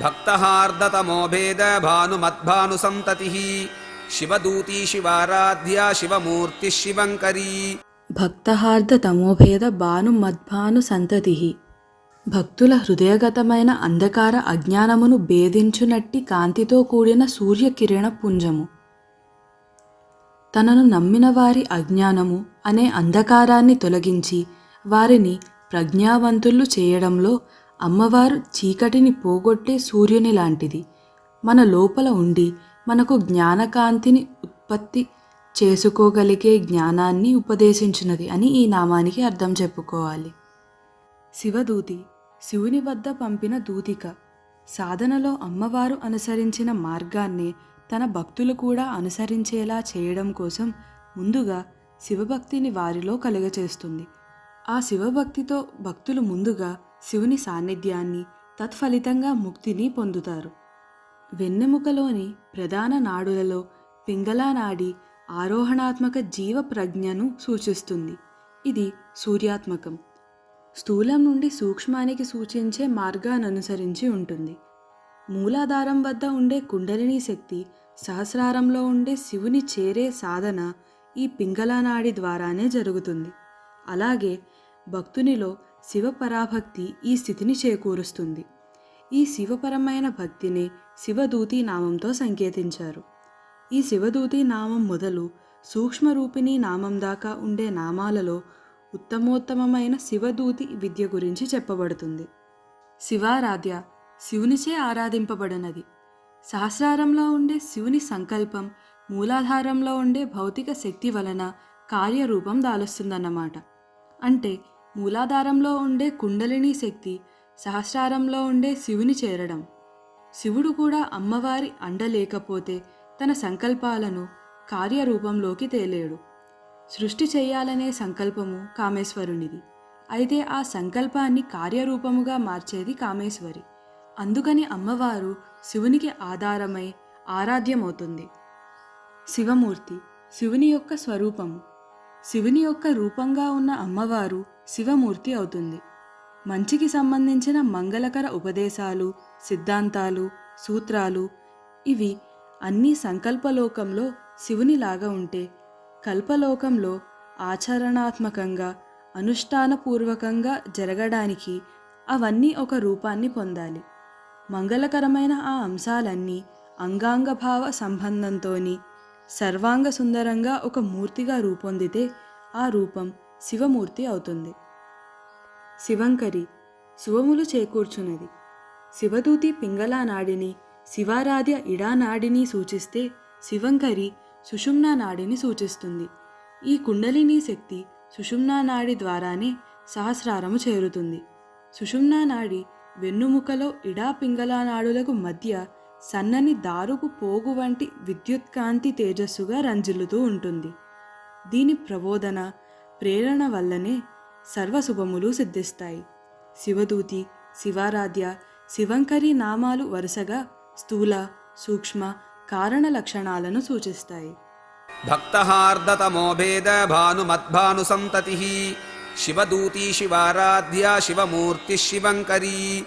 భక్తహార్దతమో భేద భానుమద్భానుసంతతిః శివదూతీ శివారాధ్యా శివమూర్తి శివంకరీ. భక్తహార్ద తమోభేద భాను మద్భాను సంతతి. భక్తుల హృదయగతమైన అంధకార అజ్ఞానమును భేదించునట్టి కాంతితో కూడిన సూర్యకిరణ పుంజము. తనను నమ్మిన వారి అజ్ఞానము అనే అంధకారాన్ని తొలగించి వారిని ప్రజ్ఞావంతులు చేయడంలో అమ్మవారు చీకటిని పోగొట్టే సూర్యుని లాంటిది. మన లోపల ఉండి మనకు జ్ఞానకాంతిని ఉత్పత్తి చేసుకోగలిగే జ్ఞానాన్ని ఉపదేశించినది అని ఈ నామానికి అర్థం చెప్పుకోవాలి. శివదూతి శివుని వద్ద పంపిన దూతిక. సాధనలో అమ్మవారు అనుసరించిన మార్గాన్నే తన భక్తులు కూడా అనుసరించేలా చేయడం కోసం ముందుగా శివభక్తిని వారిలో కలుగచేస్తుంది. ఆ శివభక్తితో భక్తులు ముందుగా శివుని సాన్నిధ్యాన్ని, తత్ఫలితంగా ముక్తిని పొందుతారు. వెన్నెముకలోని ప్రధాన నాడులలో పింగళా నాడి ఆరోహణాత్మక జీవ ప్రజ్ఞను సూచిస్తుంది. ఇది సూర్యాత్మకం. స్థూలం నుండి సూక్ష్మానికి సూచించే మార్గాన్ని అనుసరించి ఉంటుంది. మూలాధారం వద్ద ఉండే కుండలిని శక్తి సహస్రారంలో ఉండే శివుని చేరే సాధన ఈ పింగళా నాడి ద్వారానే జరుగుతుంది. అలాగే భక్తునిలో శివపరాభక్తి ఈ స్థితిని చేకూరుస్తుంది. ఈ శివపరమైన భక్తిని శివదూతి నామంతో సంకేతించారు. ఈ శివదూతి నామం మొదలు సూక్ష్మరూపిణి నామం దాకా ఉండే నామాలలో ఉత్తమోత్తమమైన శివదూతి విద్య గురించి చెప్పబడుతుంది. శివారాధ్య శివునిచే ఆరాధింపబడినది. సహస్రారంలో ఉండే శివుని సంకల్పం మూలాధారంలో ఉండే భౌతిక శక్తి వలన కార్యరూపం దాలుస్తుందన్నమాట. అంటే మూలాధారంలో ఉండే కుండలిని శక్తి సహస్రారంలో ఉండే శివుని చేరడం. శివుడు కూడా అమ్మవారి అండ లేకపోతే తన సంకల్పాలను కార్యరూపంలోకి తేలేడు. సృష్టి చేయాలనే సంకల్పము కామేశ్వరునిది. అయితే ఆ సంకల్పాన్ని కార్యరూపముగా మార్చేది కామేశ్వరి. అందుకని అమ్మవారు శివునికి ఆధారమై ఆరాధ్యమవుతుంది. శివమూర్తి శివుని యొక్క స్వరూపము. శివుని యొక్క రూపంగా ఉన్న అమ్మవారు శివమూర్తి అవుతుంది. మంచికి సంబంధించిన మంగళకర ఉపదేశాలు, సిద్ధాంతాలు, సూత్రాలు ఇవి అన్నీ సంకల్పలోకంలో శివునిలాగా ఉంటే, కల్పలోకంలో ఆచరణాత్మకంగా అనుష్ఠానపూర్వకంగా జరగడానికి అవన్నీ ఒక రూపాన్ని పొందాలి. మంగళకరమైన ఆ అంశాలన్నీ అంగాంగభావ సంబంధంతోని సర్వాంగ సుందరంగా ఒక మూర్తిగా రూపొందితే ఆ రూపం శివమూర్తి అవుతుంది. శివంకరి శుభములు చేకూర్చున్నది. శివదూతి పింగళా నాడిని, శివారాధ్య ఇడా నాడిని సూచిస్తే శివంకరి సుషుమ్నా నాడిని సూచిస్తుంది. ఈ కుండలిని శక్తి సుషుమ్నా నాడి ద్వారానే సహస్రారము చేరుతుంది. సుషుమ్నా నాడి వెన్నుముకలో ఇడా పింగళా నాడులకు మధ్య సన్నని దారుపు పోగు వంటి విద్యుత్కాంతి తేజస్సుగా రంజిల్లుతూ ఉంటుంది. దీని ప్రబోధన, ప్రేరణ వల్లనే సర్వశుభములు సిద్ధిస్తాయి. శివదూతి, శివారాధ్య, శివంకరి నామాలు వరుసగా స్థూల, సూక్ష్మ, కారణ లక్షణాలను సూచిస్తాయి. భక్తహార్దతమో భేద భానుమద్భానుసంతతిః శివదూతీ శివారాధ్యా శివమూర్తి శివంకరీ.